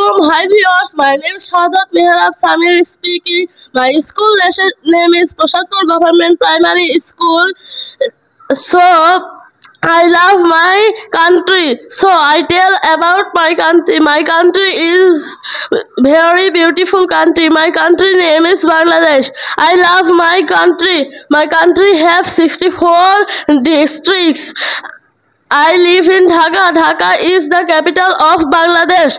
Assalamualaikum. Hi viewers, my name is Shahadat Mehrab Samir speaking. My school name is Prashadpur Government Primary School. So I love my country. So I tell about my country. My country is very beautiful country. My country name is Bangladesh. I love my country. My country have 64 districts. I live in Dhaka. Dhaka is the capital of Bangladesh.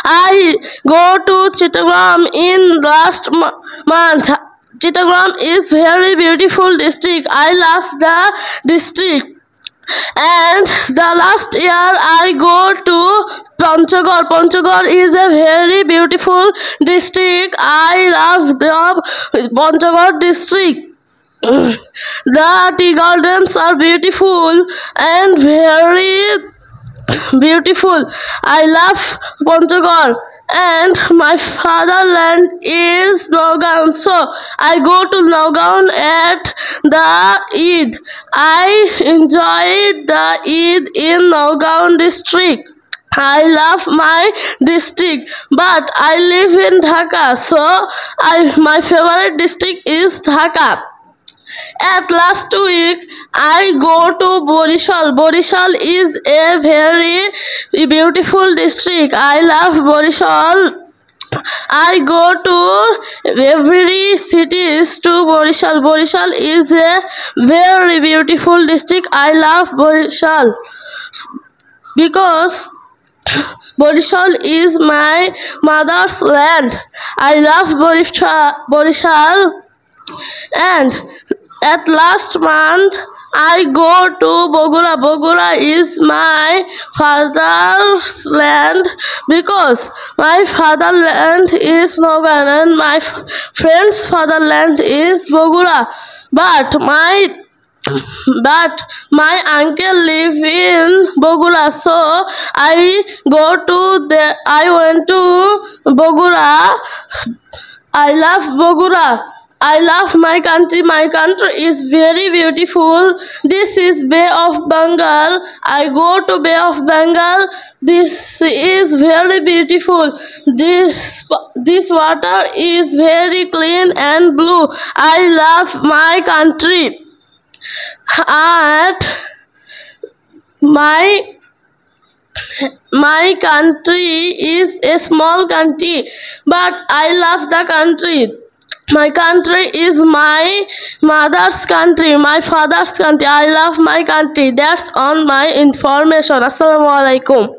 I go to Chittagong in last month. Chittagong is very beautiful district. I love the district. And the last year I go to Panchagor. Panchagor is a very beautiful district. I love the Panchagor district. The tea gardens are beautiful and very beautiful. I love Panchagor, and my fatherland is Nagaon. So I go to Nagaon at the Eid. I enjoyed the Eid in Nagaon district. I love my district, but I live in Dhaka, so my favorite district is Dhaka. At last week, I go to Borishal. Borishal is a very beautiful district. I love Borishal. I go to every cities to Borishal. Borishal is a very beautiful district. I love Borishal because Borishal is my mother's land. I love Borishal. And at last month I go to Bogura. Bogura is my father's land because my fatherland is Nagaon and my friend's fatherland is Bogura. But my uncle live in Bogura, so I went to Bogura. I love Bogura. I love my country. My country is very beautiful. This is Bay of Bengal. I go to Bay of Bengal. This is very beautiful. This water is very clean and blue. I love my country. And my country is a small country, but I love the country. My country is my mother's country, my father's country. I love my country. That's on my information. Assalamualaikum.